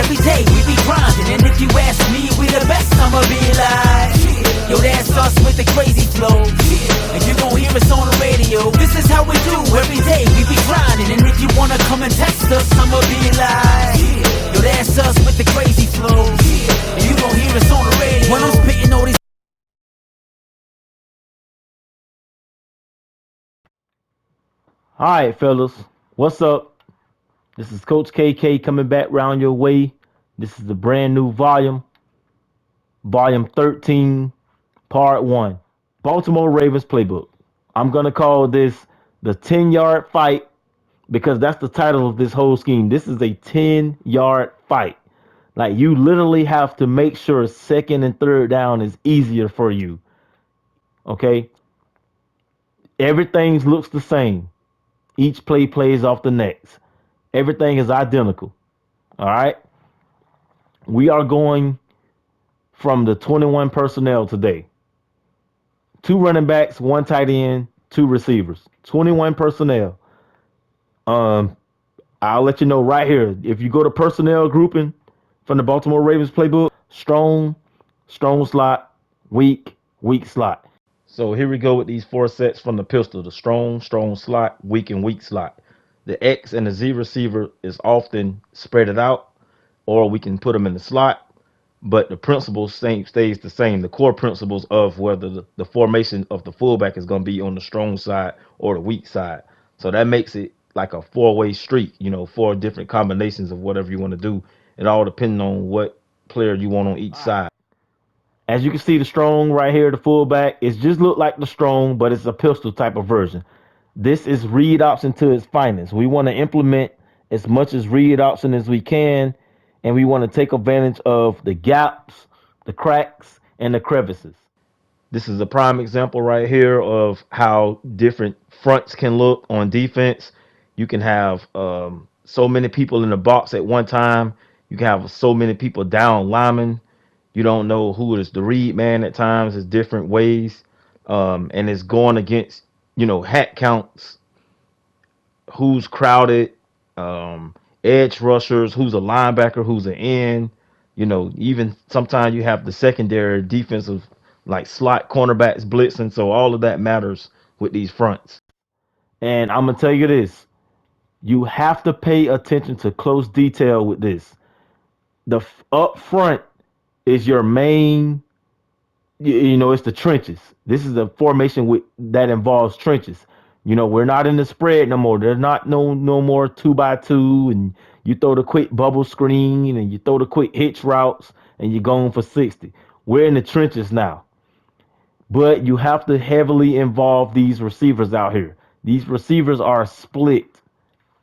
every day we be grinding. And if you ask me, we the best, I'ma be like, yo, that's us with the crazy flow. And you gon' hear us on the radio. This is how we do every day we be grinding. And if you wanna come and test us, I'ma be like, yo, that's us with the crazy flow. And you gon' hear us on the radio. When I'm spitting all these. Alright, fellas, what's up? This is Coach KK coming back round your way. This is the brand new volume 13, part 1. Baltimore Ravens playbook. I'm going to call this the 10-yard fight because that's the title of this whole scheme. This is a 10-yard fight. Like, you literally have to make sure second and third down is easier for you. Okay? Everything looks the same. Each play plays off the next. Everything is identical. All right. We are going from the 21 personnel today. 2 running backs, 1 tight end, 2 receivers. 21 personnel. I'll let you know right here. If you go to personnel grouping from the Baltimore Ravens playbook, strong slot, weak slot. So here we go with these 4 sets from the pistol: the strong slot, weak and weak slot. The X and the Z receiver is often spread it out, or we can put them in the slot, but the principle stays the same. The core principles of whether the formation of the fullback is going to be on the strong side or the weak side. So that makes it like a 4-way street, 4 different combinations of whatever you want to do. It all depending on what player you want on each side. As you can see, the strong right here, the fullback, it just look like the strong, but it's a pistol type of version. This is read option to its finest. We want to implement as much as read option as we can, and we want to take advantage of the gaps, the cracks, and the crevices. This is a prime example right here of how different fronts can look on defense. You can have so many people in the box at one time. You can have so many people down linemen. You don't know who is the read man at times. It's different ways. And it's going against, hat counts, who's crowded, edge rushers, who's a linebacker, who's an end. Even sometimes you have the secondary defensive, like slot cornerbacks blitzing. So all of that matters with these fronts. And I'm going to tell you this. You have to pay attention to close detail with this. The up front is your main, it's the trenches. This is a formation that involves trenches. We're not in the spread no more. There's not no more 2x2 and you throw the quick bubble screen and you throw the quick hitch routes and you're going for 60. We're in the trenches now. But you have to heavily involve these receivers out here. These receivers are split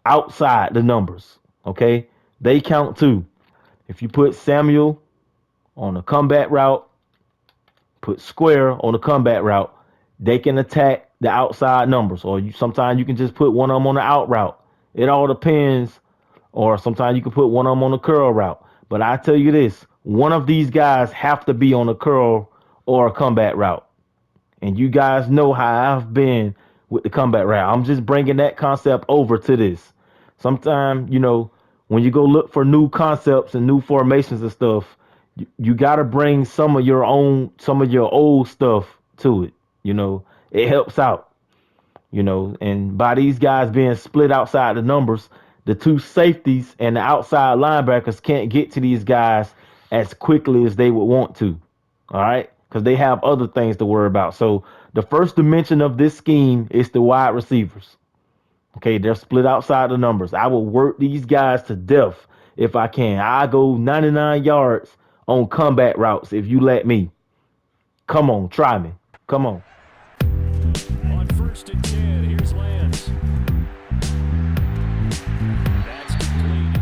outside the numbers. Okay? They count too. If you put Samuel on a combat route, put Square on a combat route, they can attack the outside numbers. Or sometimes you can just put one of them on the out route. It all depends. Or sometimes you can put one of them on the curl route. But I tell you this, one of these guys have to be on a curl or a combat route. And you guys know how I've been with the combat route. I'm just bringing that concept over to this. Sometimes, when you go look for new concepts and new formations and stuff, you got to bring some of your old stuff to it. It helps out, and by these guys being split outside the numbers, the 2 safeties and the outside linebackers can't get to these guys as quickly as they would want to. All right. Because they have other things to worry about. So the first dimension of this scheme is the wide receivers. Okay. They're split outside the numbers. I will work these guys to death if I can. I go 99 yards on combat routes if you let me. Come on, try me. Come on. On 1st and 10, here's Lance. That's complete.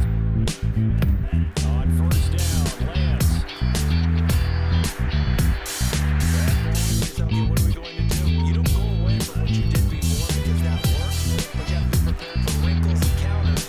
On 1st down, Lance. Tell you what are we going to do? You don't go away from what you did before because that works, but you have to be prepared for wrinkles and counters.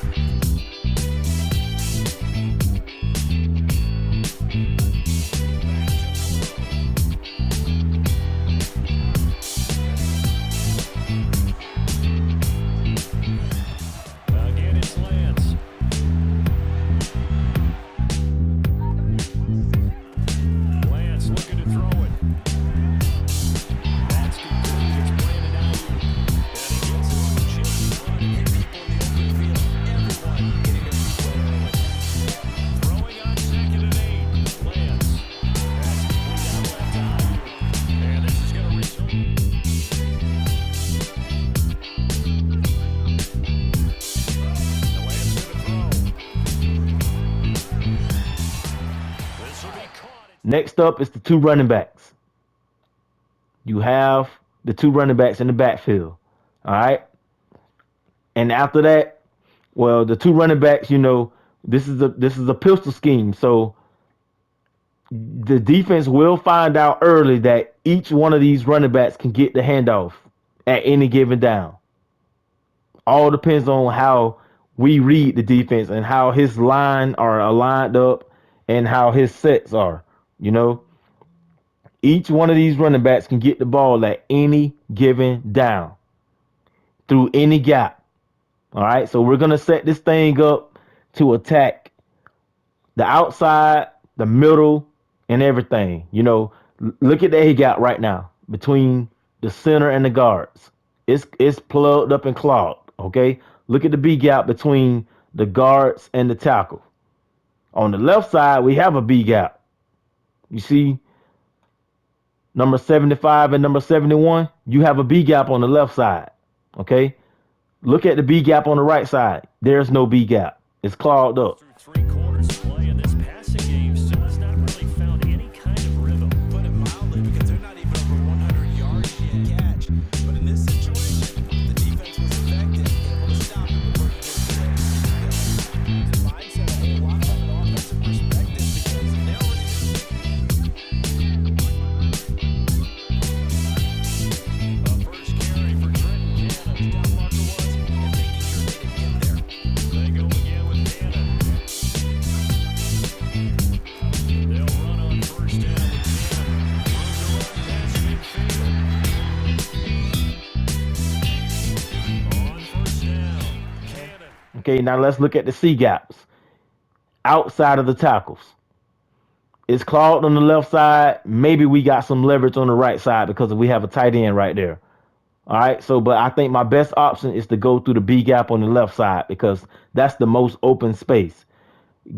Next up is the two running backs. You have the two running backs in the backfield. All right. And after that, well, the two running backs, this is a pistol scheme. So the defense will find out early that each one of these running backs can get the handoff at any given down. All depends on how we read the defense and how his line are aligned up and how his sets are. You know, each one of these running backs can get the ball at any given down through any gap. All right, so we're gonna set this thing up to attack the outside, the middle, and everything. Look at the A gap right now between the center and the guards. It's plugged up and clogged. Okay, look at the B gap between the guards and the tackle. On the left side, we have a B gap. You see, number 75 and number 71, you have a B gap on the left side. Okay, look at the B gap on the right side. There's no B gap. It's clogged up. Through 3 quarters of play, and this passing game still has not really found any kind of rhythm. Put it mildly, because they're not even over 100 yards yet catch. But in this situation, the defense was effective, able to stop it before he gets the mindset a whole lot from an offensive perspective, because they already First carry for Trenton Cannon. down marker was and making sure they didn't get there. They go again with Cannon. They'll run on first down with Cannon. Throws a run past midfield. On first down, Cannon. Okay, now let's look at the C gaps outside of the tackles. It's clogged on the left side. Maybe we got some leverage on the right side because we have a tight end right there. All right, but I think my best option is to go through the B gap on the left side because that's the most open space.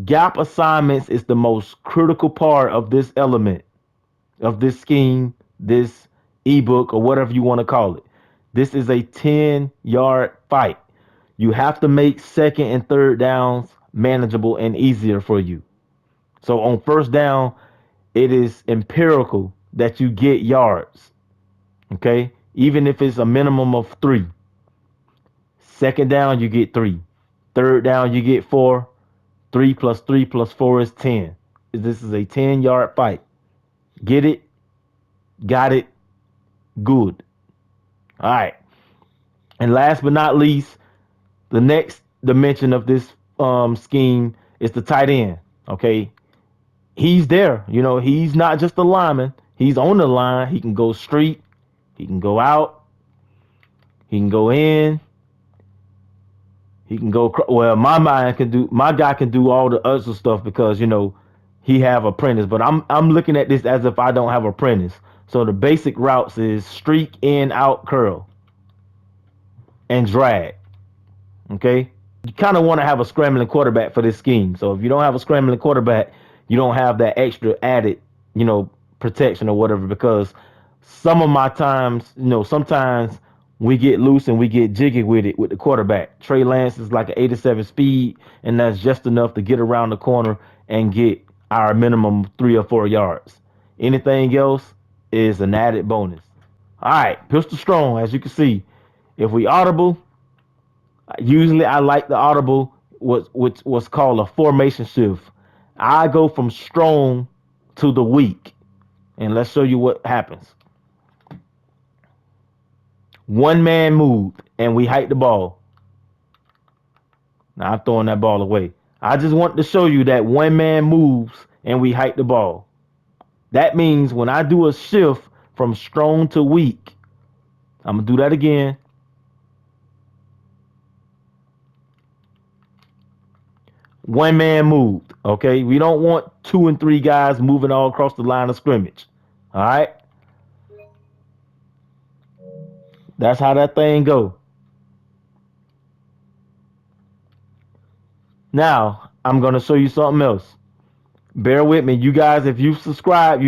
Gap assignments is the most critical part of this element, of this scheme, this ebook, or whatever you want to call it. This is a 10-yard fight. You have to make second and third downs manageable and easier for you. So on first down, it is empirical that you get yards. Okay? Even if it's a minimum of 3. Second down, you get 3. Third down, you get 4. 3 plus 3 plus 4 is 10. This is a 10-yard fight. Get it? Got it? Good. All right. And last but not least, the next dimension of this scheme is the tight end. Okay? He's there. He's not just a lineman. He's on the line. He can go street. He can go out. He can go in. He can go. Well, my guy can do all the other stuff because he have apprentice. But I'm looking at this as if I don't have apprentice. So the basic routes is streak, in, out, curl, and drag. Okay. You kind of want to have a scrambling quarterback for this scheme. So if you don't have a scrambling quarterback, you don't have that extra added, protection or whatever, because some of my times, sometimes we get loose and we get jiggy with it with the quarterback. Trey Lance is like an 87 speed, and that's just enough to get around the corner and get our minimum 3 or 4 yards. Anything else is an added bonus. All right, pistol strong, as you can see. If we audible, usually I like the audible, what's called a formation shift. I go from strong to the weak, and let's show you what happens. One man moved, and we hike the ball. Now I'm throwing that ball away. I just want to show you that one man moves, and we hike the ball. That means when I do a shift from strong to weak, I'm going to do that again. One man moved, okay? We don't want 2 and 3 guys moving all across the line of scrimmage, all right? That's how that thing go. Now, I'm going to show you something else. Bear with me. You guys, if you subscribe,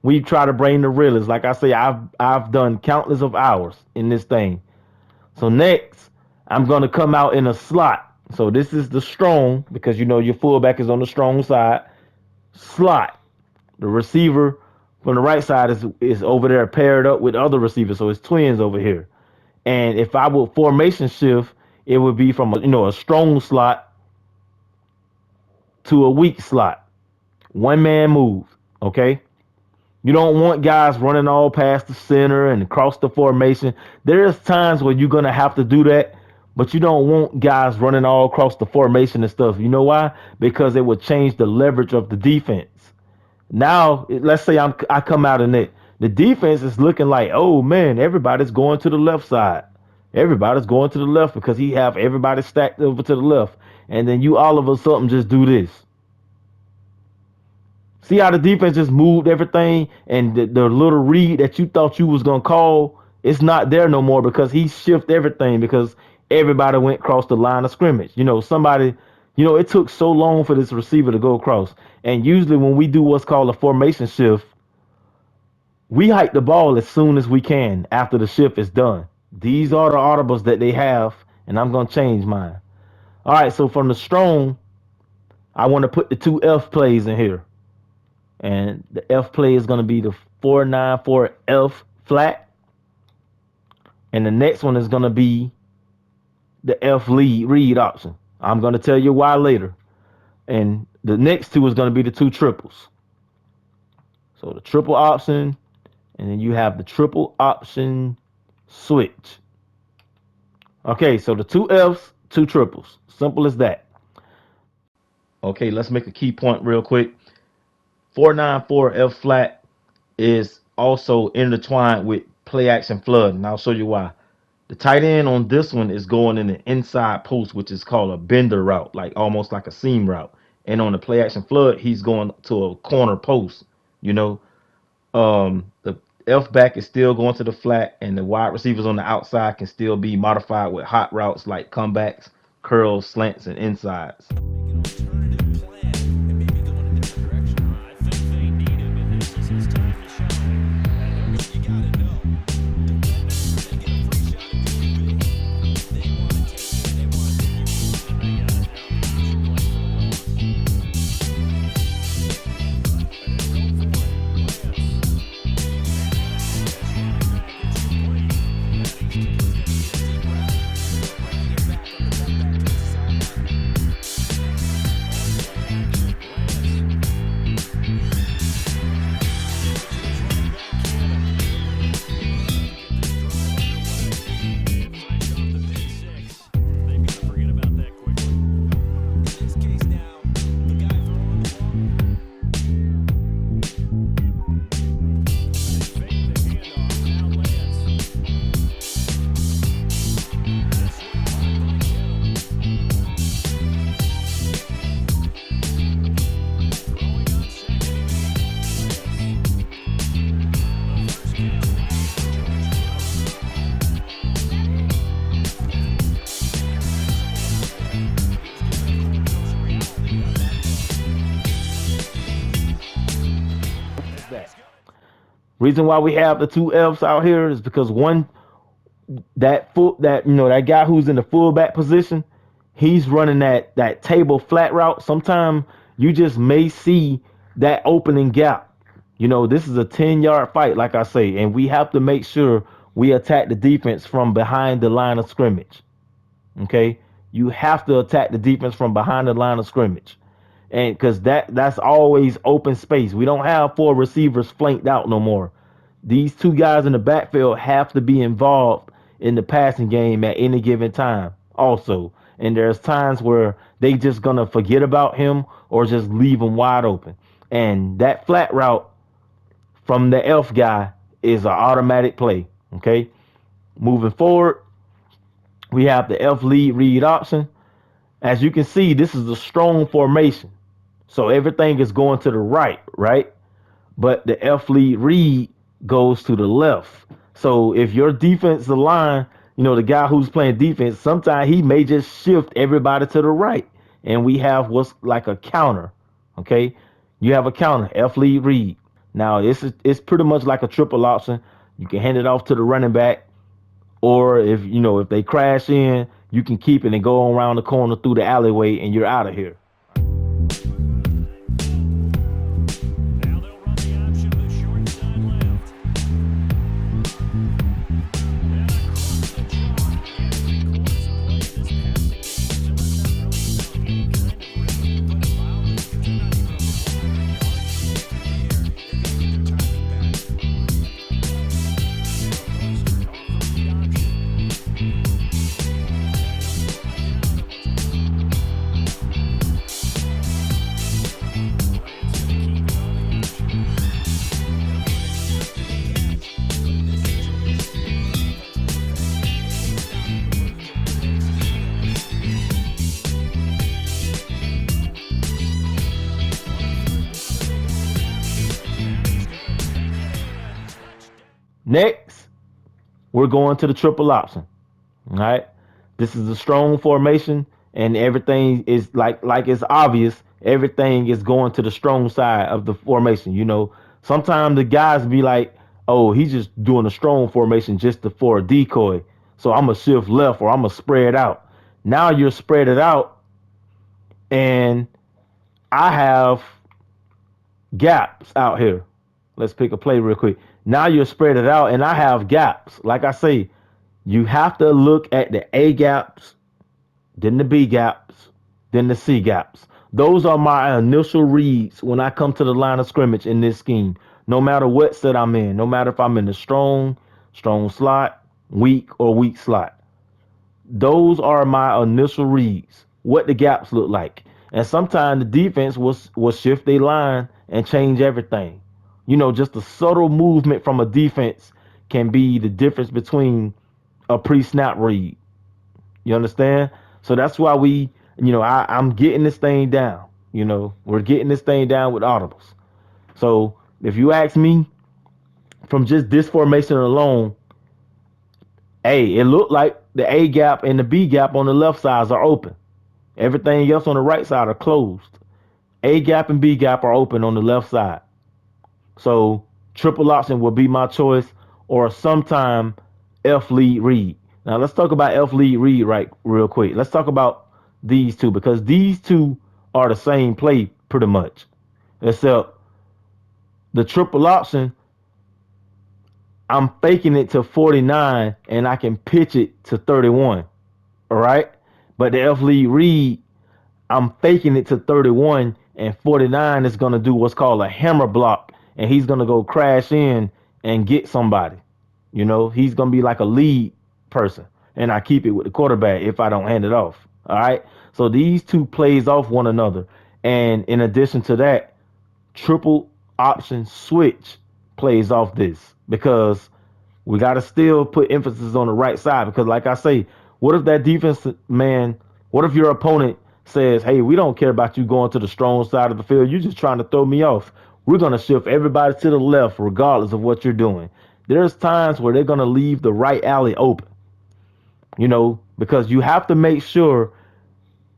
we try to bring the realest. Like I say, I've done countless of hours in this thing. So next, I'm going to come out in a slot. So this is the strong, because your fullback is on the strong side. Slot. The receiver from the right side is over there paired up with other receivers, so it's twins over here. And if I would formation shift, it would be from a strong slot to a weak slot. One man move. Okay. You don't want guys running all past the center and across the formation. There's times where you're gonna have to do that, but you don't want guys running all across the formation and stuff. You know why? Because it would change the leverage of the defense. Now, let's say I come out in it. The defense is looking like, oh man, everybody's going to the left side. Everybody's going to the left because he have everybody stacked over to the left. And then you all of a sudden just do this. See how the defense just moved everything, and the little read that you thought you was gonna call, it's not there no more because he shifted everything because everybody went across the line of scrimmage. It took so long for this receiver to go across. And usually when we do what's called a formation shift, we hike the ball as soon as we can after the shift is done. These are the audibles that they have, and I'm gonna change mine. All right, so from the strong, I want to put the two F plays in here. And the F play is going to be the 494 F flat. And the next one is going to be the F lead read option. I'm going to tell you why later. And the next two is going to be the two triples. So the triple option, and then you have the triple option switch. Okay, so the two Fs, two triples. Simple as that. Okay, let's make a key point real quick. 494 F flat is also intertwined with play action flood, and I'll show you why. The tight end on this one is going in the inside post, which is called a bender route, like almost like a seam route. And on the play action flood, he's going to a corner post. The F back is still going to the flat, and the wide receivers on the outside can still be modified with hot routes like comebacks, curls, slants, and insides. Alternative plan and maybe go in a different direction. I think they need him, and this is his time to shine. And you gotta know, defenders, they get a free shot at QB. They want to take it. They want to take it. They got it. Now they should play for the loss. And go for Reason why we have the two Fs out here is because one, that guy who's in the fullback position, he's running that table flat route. Sometimes you just may see that opening gap. This is a 10-yard fight, like I say, and we have to make sure we attack the defense from behind the line of scrimmage. Okay, you have to attack the defense from behind the line of scrimmage. And because that's always open space. We don't have four receivers flanked out no more. These two guys in the backfield have to be involved in the passing game at any given time also. And there's times where they just gonna forget about him or just leave him wide open. And that flat route from the F guy is an automatic play. Okay, moving forward, we have the F lead read option. As you can see, this is a strong formation. So everything is going to the right? But the F lead read goes to the left. So if your defensive line, the guy who's playing defense, sometimes he may just shift everybody to the right. And we have what's like a counter. Okay, you have a counter, F lead read. Now it's pretty much like a triple option. You can hand it off to the running back, or if they crash in, you can keep it and go around the corner through the alleyway, and you're out of here. Now they'll run Next, we're going to the triple option. All right. This is a strong formation, and everything is like it's obvious. Everything is going to the strong side of the formation. Sometimes the guys be like, "Oh, he's just doing a strong formation just for a decoy." So I'm gonna shift left or I'm gonna spread out. Now you're spread it out, and I have gaps out here. Let's pick a play real quick. Now you're spread it out, and I have gaps. Like I say, you have to look at the A gaps, then the B gaps, then the C gaps. Those are my initial reads when I come to the line of scrimmage in this scheme. No matter what set I'm in, no matter if I'm in the strong slot, weak, or weak slot. Those are my initial reads, what the gaps look like. And sometimes the defense will shift their line and change everything. Just a subtle movement from a defense can be the difference between a pre-snap read. You understand? So that's why I'm getting this thing down. We're getting this thing down with audibles. So if you ask me, from just this formation alone, hey, it looked like the A gap and the B gap on the left sides are open. Everything else on the right side are closed. A gap and B gap are open on the left side. So triple option will be my choice, or sometime F lead read. Now let's talk about F lead read right real quick. Let's talk about these two, because these two are the same play pretty much, except the triple option, I'm faking it to 49 and I can pitch it to 31. All right. But the F lead read, I'm faking it to 31, and 49 is going to do what's called a hammer block, and he's going to go crash in and get somebody. He's going to be like a lead person, and I keep it with the quarterback if I don't hand it off. All right. So these two plays off one another. And in addition to that, triple option switch plays off this, because we got to still put emphasis on the right side. Because like I say, what if that defense man, what if your opponent says, "Hey, we don't care about you going to the strong side of the field. You're just trying to throw me off. We're going to shift everybody to the left regardless of what you're doing." There's times where they're going to leave the right alley open, because you have to make sure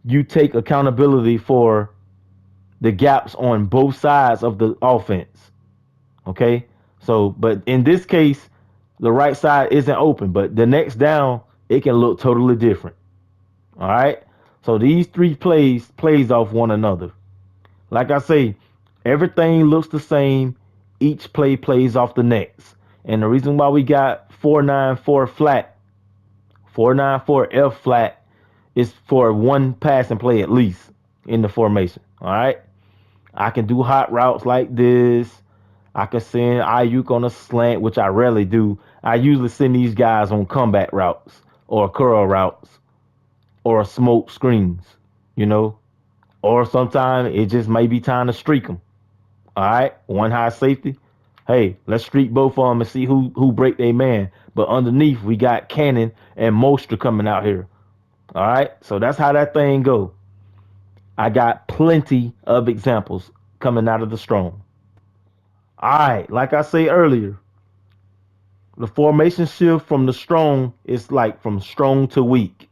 you take accountability for the gaps on both sides of the offense. Okay. So, but in this case, the right side isn't open, but the next down, it can look totally different. All right. So these three plays off one another. Like I say, everything looks the same. Each play plays off the next. And the reason why we got 494 flat, 494 F flat, is for one passing play at least in the formation. All right. I can do hot routes like this. I can send Ayuk on a slant, which I rarely do. I usually send these guys on comeback routes or curl routes or smoke screens, or sometimes it just may be time to streak them. All right, one high safety. Hey, let's streak both of them and see who break their man. But underneath, we got Cannon and Mostra coming out here. All right, so that's how that thing go. I got plenty of examples coming out of the strong. All right, like I say earlier, the formation shift from the strong is like from strong to weak,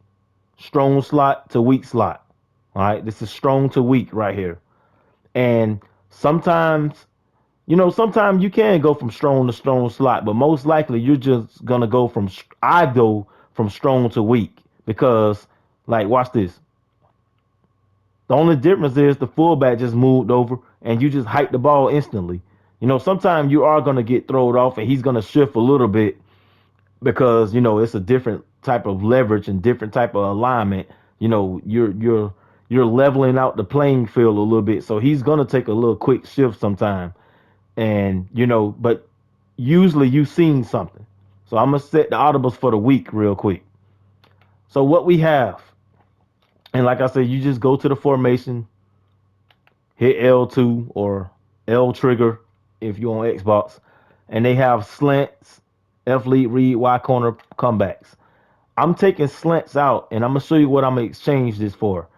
strong slot to weak slot. All right, this is strong to weak right here. And sometimes, sometimes you can go from strong to strong slot, but most likely you're just gonna go I go from strong to weak, because, like, watch this. The only difference is the fullback just moved over and you just hike the ball instantly. Sometimes you are going to get thrown off and he's going to shift a little bit, because, it's a different type of leverage and different type of alignment. You're leveling out the playing field a little bit. So he's going to take a little quick shift sometime. And, but usually you've seen something. So I'm going to set the audibles for the week real quick. So what we have, and like I said, you just go to the formation, hit L2 or L trigger if you're on Xbox, and they have slants, F lead read, Y corner comebacks. I'm taking slants out, and I'm going to show you what I'm going to exchange this for.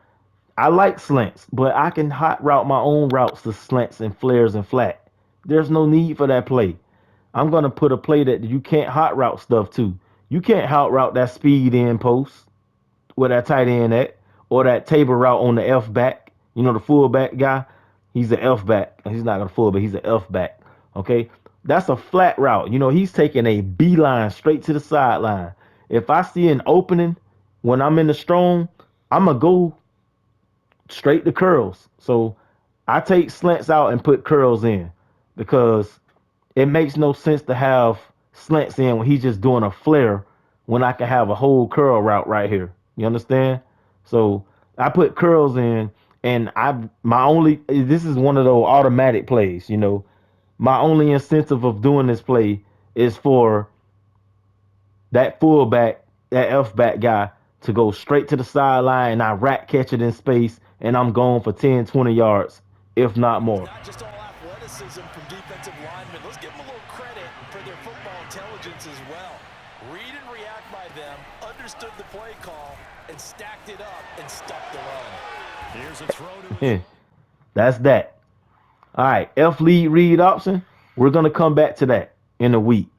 I like slants, but I can hot route my own routes to slants and flares and flat. There's no need for that play. I'm gonna put a play that you can't hot route stuff to. You can't hot route that speed in post where that tight end at, or that table route on the F back. You know, the fullback guy, he's an F back. He's not a fullback, he's an F back. Okay, that's a flat route. You know, he's taking a beeline straight to the sideline. If I see an opening when I'm in the strong, I'm gonna go straight to curls. So I take slants out and put curls in because it makes no sense to have slants in when he's just doing a flare when I can have a whole curl route right here. You understand? So I put curls in, and this is one of those automatic plays. You know, my only incentive of doing this play is for that fullback, that F back guy, to go straight to the sideline, and I rat catch it in space, and I'm going for 10, 20 yards, if not more. Not just all athleticism from defensive linemen. Let's give them a little credit for their football intelligence as well. Read and react by them, understood the play call, and stacked it up and stuffed the run. Here's a throw to That's that. All right, F lead read option. We're gonna come back to that in a week.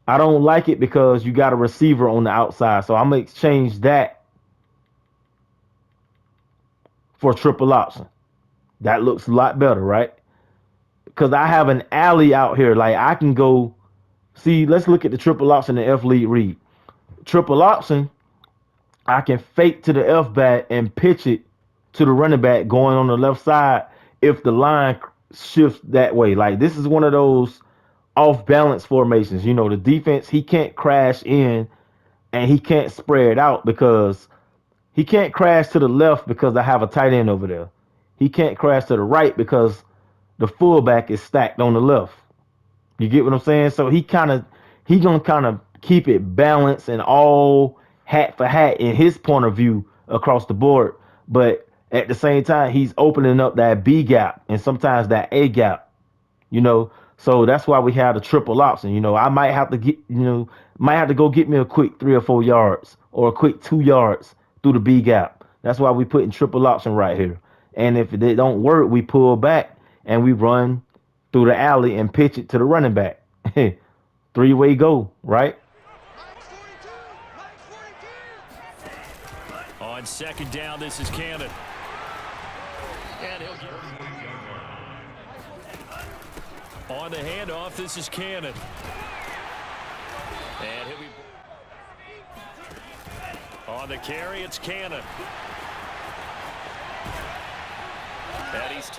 I don't like it because you got a receiver on the outside, so I'm gonna exchange that for triple option. That looks a lot better, right? Because I have an alley out here. Like I can go see, let's look at the triple option and F lead read. Triple option, I can fake to the F back and pitch it to the running back going on the left side if the line shifts that way. Like this is one of those off balance formations. You know, the defense, he can't crash in and he can't spread out because he can't crash to the left because I have a tight end over there. He can't crash to the right because the fullback is stacked on the left. You get what I'm saying? So he gonna kind of keep it balanced and all hat for hat in his point of view across the board. But at the same time, he's opening up that B gap and sometimes that A gap, you know. So that's why we have the triple option. You know, I might have to go get me a quick 3 or 4 yards or a quick 2 yards through the B gap. That's why we put in triple option right here. And if it don't work, we pull back and we run through the alley and pitch it to the running back. 3-way go, right? On second down, this is Cannon. And he'll get on the handoff, this is Cannon. And he'll be on the carry, it's Cannon. And he's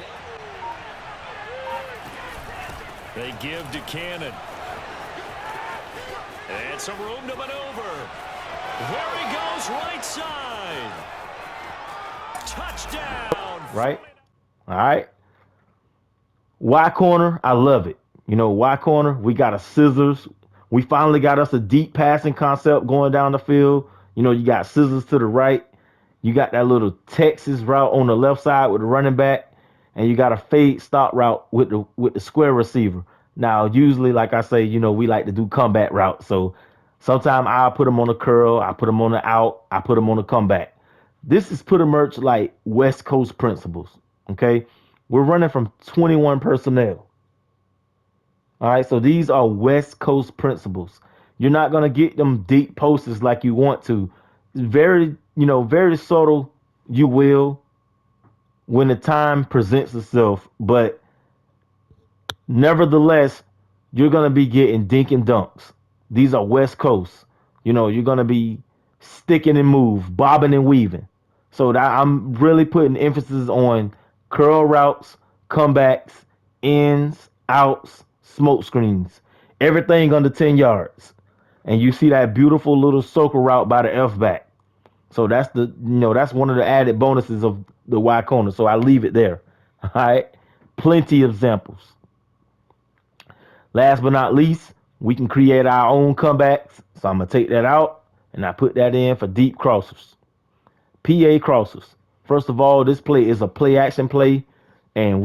they give to Cannon. And some room to maneuver. There he goes, right side. Touchdown. Right? All right. Y corner, I love it. You know, Y corner, we got a scissors. We finally got us a deep passing concept going down the field. You know, you got scissors to the right. You got that little Texas route on the left side with the running back. And you got a fade stop route with the square receiver. Now, usually, like I say, you know, we like to do comeback routes. So sometimes I'll put them on a curl. I put them on the out. I put them on the comeback. This is pretty much like West Coast principles. Okay. We're running from 21 personnel. All right. So these are West Coast principles. You're not going to get them deep posters like you want to. It's very, very subtle. You will when the time presents itself. But nevertheless, you're going to be getting dink and dunks. These are West Coast. You're going to be sticking and move, bobbing and weaving. So that I'm really putting emphasis on curl routes, comebacks, ins, outs, smoke screens, everything under 10 yards. And you see that beautiful little circle route by the F back. So that's that's one of the added bonuses of the Y corner. So I leave it there. All right. Plenty of examples. Last but not least, we can create our own comebacks. So I'm going to take that out and I put that in for deep crossers. PA crossers. First of all, this play is a play action play. And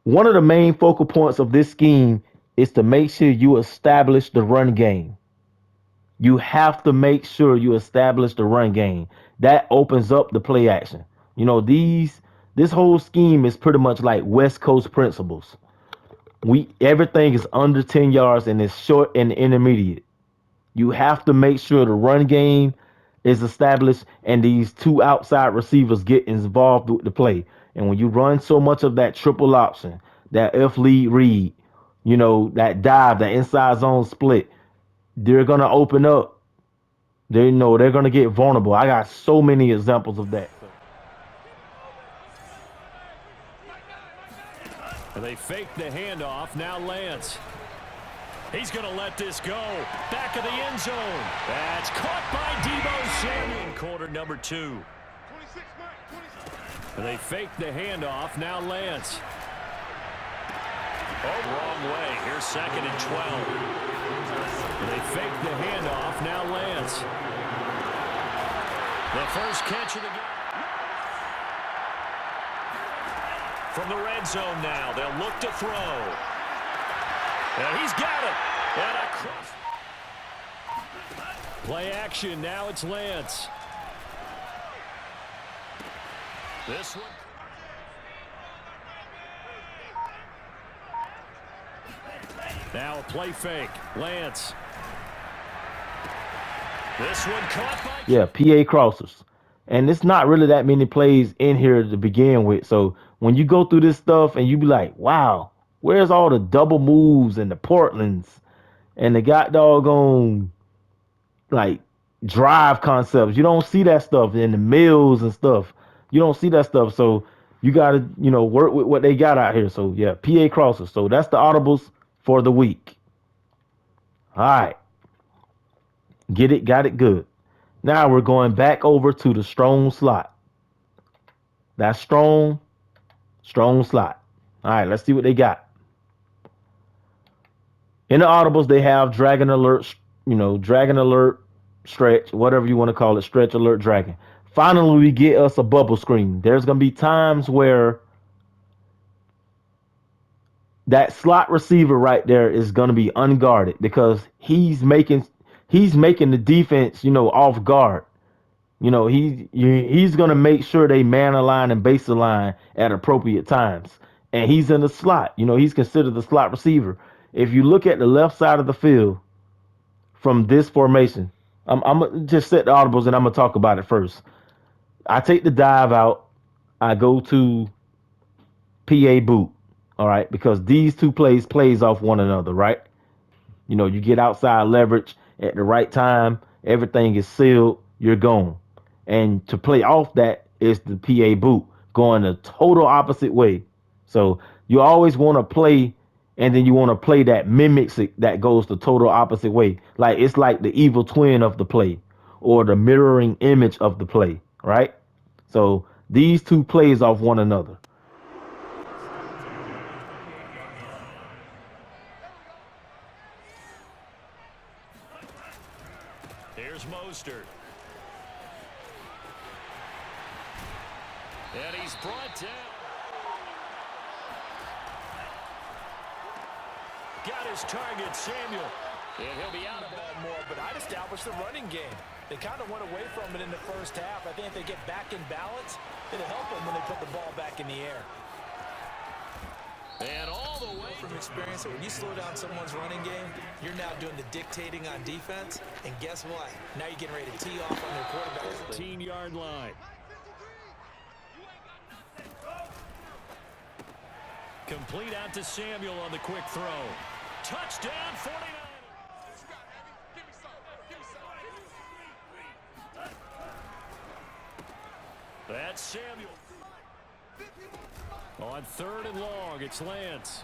one of the main focal points of this scheme is to make sure you establish the run game. You have to make sure you establish the run game. That opens up the play action. This whole scheme is pretty much like West Coast principles. Everything is under 10 yards and it's short and intermediate. You have to make sure the run game is established and these two outside receivers get involved with the play. And when you run so much of that triple option, that F lead read, that dive, that inside zone split, they're gonna open up. They're gonna get vulnerable. I got so many examples of that. They fake the handoff. Now Lance. He's going to let this go. Back of the end zone. That's caught by Deebo Samuel in quarter number 2. They fake the handoff. Now Lance. Oh, wrong way. Here's 2nd and 12. They fake the handoff. Now Lance. The first catch of the game. From the red zone now, they'll look to throw. And he's got it. And across. Play action. Now it's Lance. This one. Now a play fake. Lance. This one caught by... Yeah, PA crossers. And it's not really that many plays in here to begin with. So when you go through this stuff and you be like, wow, where's all the double moves and the Portlands and the got doggone like drive concepts? You don't see that stuff in the mills and stuff. You don't see that stuff. So you got to, work with what they got out here. So yeah, PA crossers. So that's the audibles for the week. All right. Got it good. Now we're going back over to the strong slot. That's strong slot. All right, let's see what they got. In the audibles, they have dragon alert, stretch, whatever you want to call it, stretch alert, dragon. Finally, we get us a bubble screen. There's going to be times where that slot receiver right there is going to be unguarded because he's making the defense, off guard. He's going to make sure they man align and base align at appropriate times. And he's in the slot. He's considered the slot receiver. If you look at the left side of the field from this formation, I'm going to just set the audibles and I'm going to talk about it first. I take the dive out. I go to PA boot. All right. Because these two plays off one another, right? You get outside leverage at the right time. Everything is sealed. You're gone. And to play off that is the PA boot going the total opposite way. So you always want to play, and then you want to play that mimics it, that goes the total opposite way. Like it's like the evil twin of the play or the mirroring image of the play, right? So these two plays off one another. Here's Mostert. And he's brought down. Got his target, Samuel. And he'll be out of Baltimore, but I'd establish the running game. They kind of went away from it in the first half. I think if they get back in balance, it'll help them when they put the ball back in the air. And all the way from experience, that when you slow down someone's running game, you're now doing the dictating on defense. And guess what? Now you're getting ready to tee off on their quarterback. 15-yard line. Complete out to Samuel on the quick throw. Touchdown, 49. That's Samuel. On 3rd and long, it's Lance.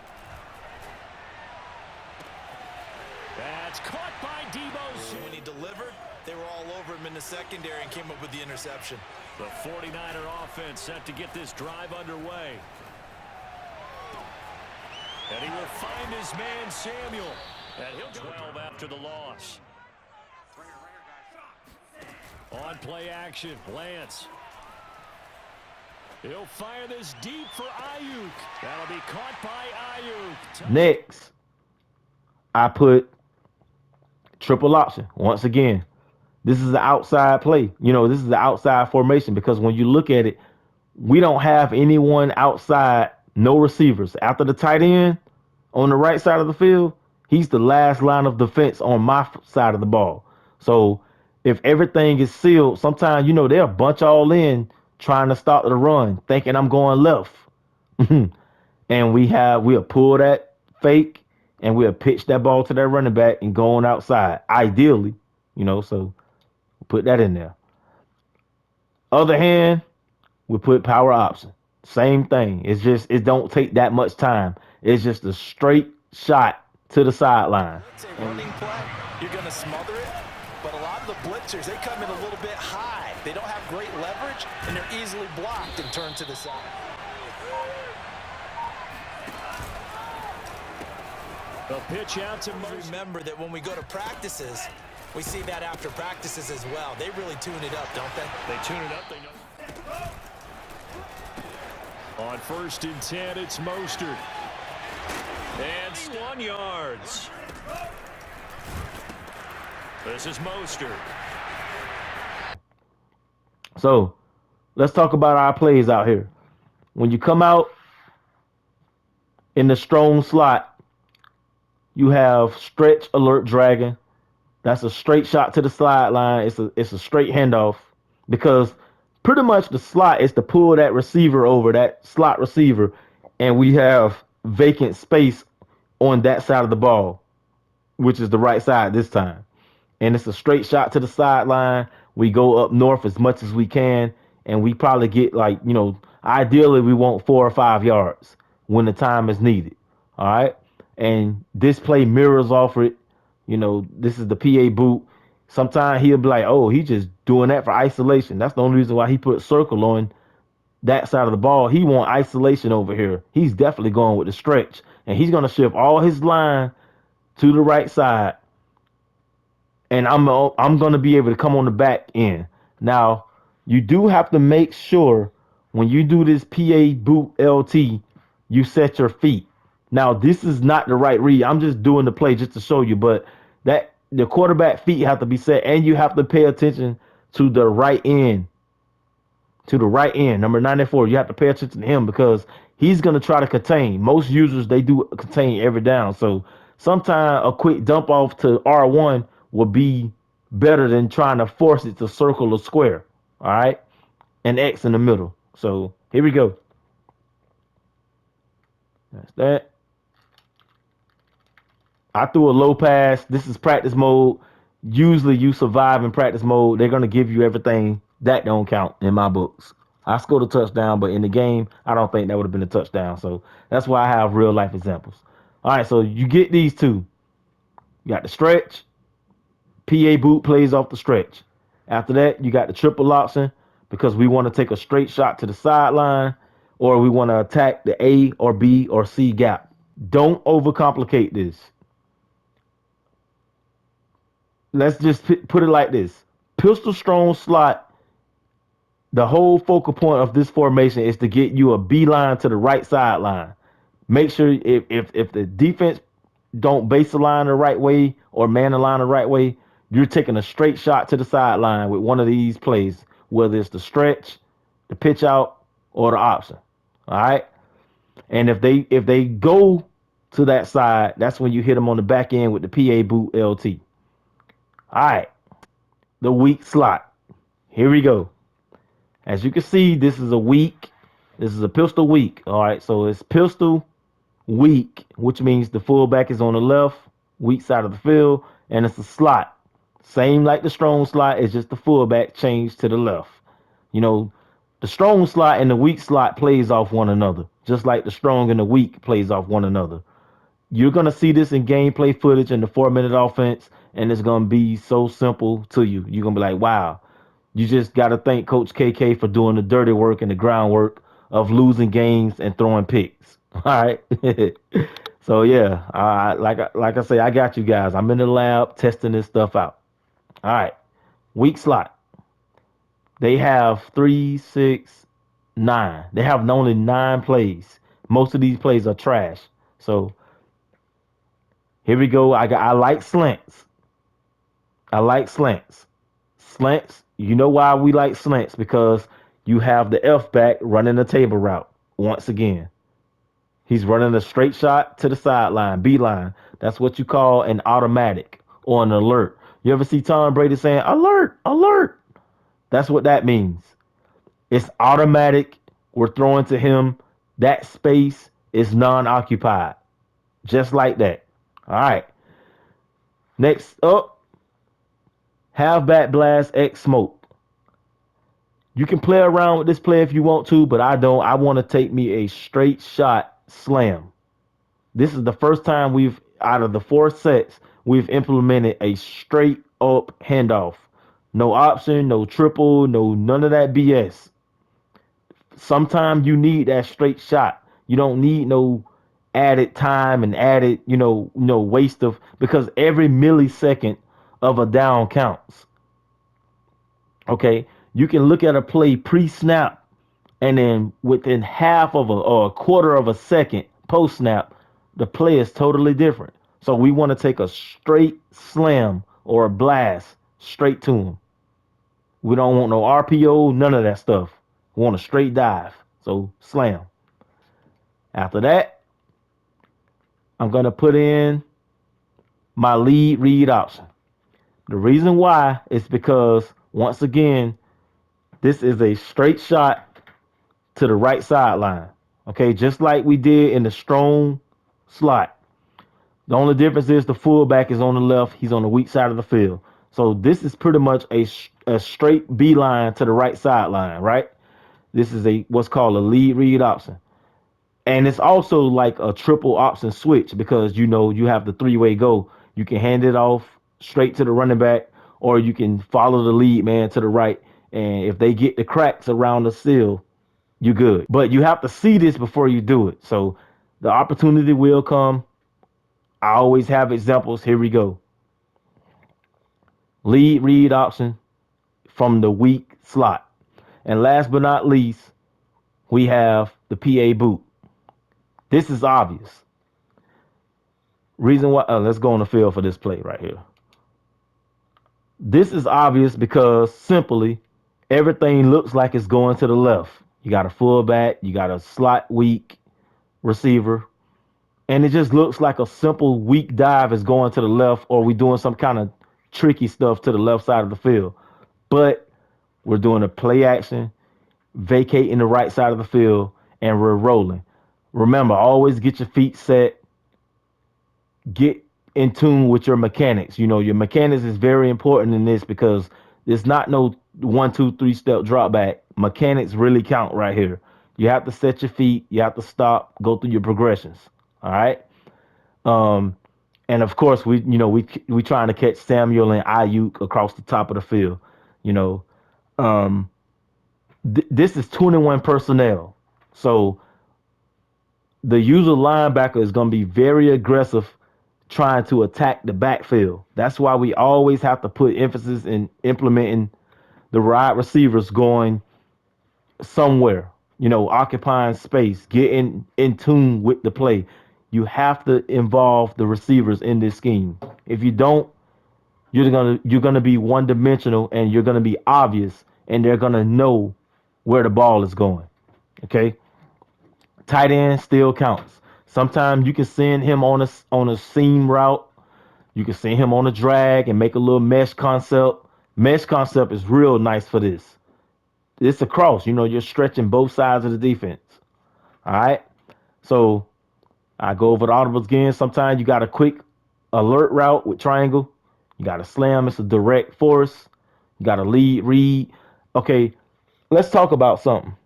That's caught by Deebo. When he delivered, they were all over him in the secondary and came up with the interception. The 49er offense set to get this drive underway. And he will find his man, Samuel. And he'll 12 after the loss. On play action, Lance. He'll fire this deep for Ayuk. That'll be caught by Ayuk. Next, I put triple option. Once again, this is the outside play. This is the outside formation because when you look at it, we don't have anyone outside, no receivers. After the tight end, on the right side of the field, he's the last line of defense on my side of the ball. So if everything is sealed, sometimes they'll bunch all in trying to stop the run, thinking I'm going left, and we'll pull that fake and we'll pitch that ball to that running back and go on outside. Ideally, so put that in there. Other hand, we put power option. Same thing. It don't take that much time. It's just a straight shot to the sideline. It's a running play. You're going to smother it. But a lot of the blitzers, they come in a little bit high. They don't have great leverage, and they're easily blocked and turned to the side. The pitch out to Moses. Remember that when we go to practices, we see that after practices as well. They really tune it up, don't they? They tune it up. They know. On 1st and 10, it's Mostert. And 1 yards. This is Mostert. So let's talk about our plays out here. When you come out in the strong slot, you have stretch alert dragon. That's a straight shot to the sideline. It's a straight handoff because pretty much the slot is to pull that receiver over, that slot receiver, and we have vacant space on that side of the ball, which is the right side this time. And it's a straight shot to the sideline. We go up north as much as we can, and we probably get ideally we want 4 or 5 yards when the time is needed. All right. And this play mirrors off it. This is the PA boot. Sometimes he'll be like, oh, he just doing that for isolation. That's the only reason why he put circle on that side of the ball. He want isolation over here. He's definitely going with the stretch. And he's going to shift all his line to the right side. And I'm going to be able to come on the back end. Now, you do have to make sure when you do this PA boot LT, you set your feet. Now, this is not the right read. I'm just doing the play just to show you. But the quarterback feet have to be set, and you have to pay attention to the right end. To the right end, number 94. You have to pay attention to him because he's going to try to contain. Most users, they do contain every down. So sometimes a quick dump off to R1 will be better than trying to force it to circle or square. All right? And X in the middle. So here we go. That's that. I threw a low pass. This is practice mode. Usually you survive in practice mode. They're going to give you everything. That don't count in my books. I scored a touchdown, but in the game, I don't think that would have been a touchdown. So that's why I have real life examples. All right, so you get these two. You got the stretch. PA boot plays off the stretch. After that, you got the triple option because we want to take a straight shot to the sideline or we want to attack the A or B or C gap. Don't overcomplicate this. Let's just put it like this. Pistol strong slot, the whole focal point of this formation is to get you a beeline to the right sideline. Make sure if the defense don't base the line the right way or man the line the right way, you're taking a straight shot to the sideline with one of these plays, whether it's the stretch, the pitch out, or the option. All right. And if they go to that side, that's when you hit them on the back end with the PA boot LT. All right. The weak slot. Here we go. As you can see, this is a pistol weak. All right. So it's pistol weak, which means the fullback is on the left, weak side of the field, and it's a slot. Same like the strong slot, it's just the fullback changed to the left. The strong slot and the weak slot plays off one another, just like the strong and the weak plays off one another. You're going to see this in gameplay footage in the 4-minute offense, and it's going to be so simple to you. You're going to be like, wow, you just got to thank Coach KK for doing the dirty work and the groundwork of losing games and throwing picks. All right. So, yeah, like I say, I got you guys. I'm in the lab testing this stuff out. All right. Weak slot. They have 3, 6, 9. They have only 9 plays. Most of these plays are trash. So here we go. I like slants. Slants. You know why we like slants? Because you have the F back running the table route once again. He's running a straight shot to the sideline, beeline. That's what you call an automatic or an alert. You ever see Tom Brady saying, alert, alert? That's what that means. It's automatic. We're throwing to him. That space is non-occupied. Just like that. All right. Next up, halfback blast X smoke. You can play around with this play if you want to, but I don't. I want to take me a straight shot slam. This is the first time out of the 4 sets, we've implemented a straight up handoff. No option, no triple, no none of that BS. Sometimes you need that straight shot. You don't need no added time and added, waste of, because every millisecond of a down counts. Okay, you can look at a play pre-snap, and then within half of or a quarter of a second post-snap, the play is totally different. So we want to take a straight slam or a blast straight to him. We don't want no RPO, none of that stuff. We want a straight dive. So slam. After that, I'm going to put in my lead read option. The reason why is because, once again, this is a straight shot to the right sideline. Okay, just like we did in the strong slot. The only difference is the fullback is on the left. He's on the weak side of the field. So this is pretty much a straight beeline to the right sideline, right? This is what's called a lead read option. And it's also like a triple option switch, because you have the 3-way go. You can hand it off straight to the running back, or you can follow the lead man to the right. And if they get the cracks around the seal, you're good. But you have to see this before you do it. So the opportunity will come. I always have examples. Here we go. Lead read option from the weak slot. And last but not least, we have the PA boot. This is obvious. Reason why, let's go on the field for this play right here. This is obvious because simply everything looks like it's going to the left. You got a fullback, you got a slot weak receiver, and it just looks like a simple weak dive is going to the left, or we doing some kind of tricky stuff to the left side of the field. But we're doing a play action, vacating the right side of the field, and we're rolling. Remember, always get your feet set. Get in tune with your mechanics. Your mechanics is very important in this, because it's not no 1, 2, 3 step drop back. Mechanics really count right here. You have to set your feet. You have to stop, go through your progressions. All right. And of course, we trying to catch Samuel and Ayuk across the top of the field. This is 21 personnel. So the user linebacker is going to be very aggressive trying to attack the backfield. That's why we always have to put emphasis in implementing the wide receivers going somewhere, occupying space, getting in tune with the play. You have to involve the receivers in this scheme. If you don't, you're gonna be one dimensional, and you're gonna be obvious, and they're gonna know where the ball is going. Okay. Tight end still counts. Sometimes you can send him on a seam route. You can send him on a drag and make a little mesh concept. Mesh concept is real nice for this. It's a cross. You're stretching both sides of the defense. All right. So I go over the audibles again. Sometimes you got a quick alert route with triangle. You got a slam. It's a direct force. You got a lead read. Okay. Let's talk about something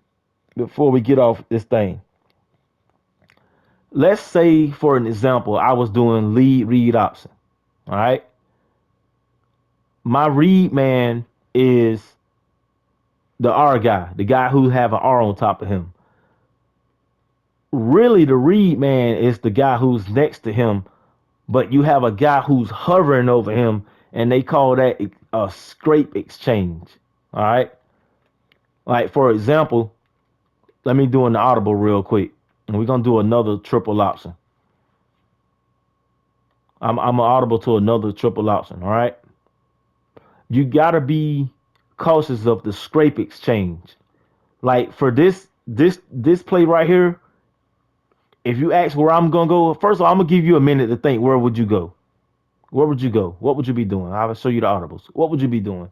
before we get off this thing. Let's say, for an example, I was doing lead read option. All right. My read man is the R guy, the guy who have an R on top of him. Really, the read man is the guy who's next to him, but you have a guy who's hovering over him, and they call that a scrape exchange. All right. Like, for example, let me do an audible real quick. And we're going to do another triple option. I'm audible to another triple option. All right. You got to be cautious of the scrape exchange. Like, for this play right here, If you ask where I'm gonna go, first of all, I'm gonna give you a minute to think. Where would you go? Where would you go? What would you be doing? I'll show you the audibles. What would you be doing?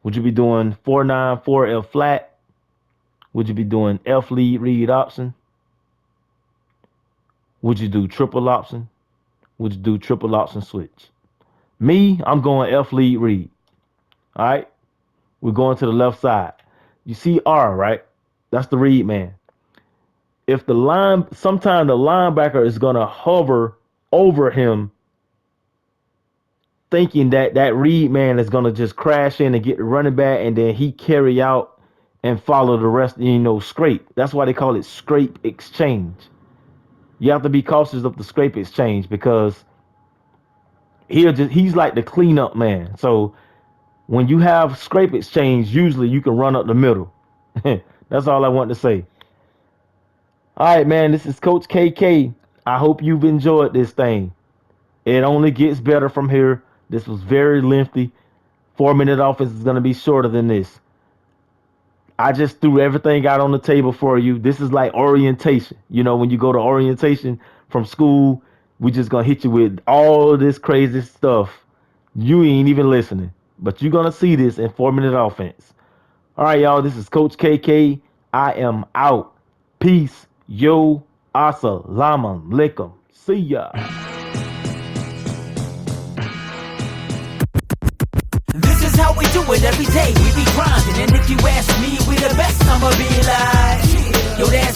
Would you be doing 4-9-4 F flat? Would you be doing F lead read option? Would you do triple option? Would you do triple option switch? Me, I'm going F lead read. All right. We're going to the left side. You see R, right? That's the read man. If the line, sometimes the linebacker is gonna hover over him, thinking that that read man is gonna just crash in and get the running back, and then he carry out and follow the rest. Scrape. That's why they call it scrape exchange. You have to be cautious of the scrape exchange because he's like the cleanup man. So when you have scrape exchange, usually you can run up the middle. That's all I want to say. All right, man, this is Coach KK. I hope you've enjoyed this thing. It only gets better from here. This was very lengthy. 4-minute offense is going to be shorter than this. I just threw everything out on the table for you. This is like orientation. When you go to orientation from school, we just going to hit you with all this crazy stuff. You ain't even listening. But you're going to see this in 4-minute offense. All right, y'all. This is Coach KK. I am out. Peace. Yo. Assalamu alaikum. See ya. This is how we do it every day. We be grinding, and if you ask me, we the best. I'ma be like, yo, that's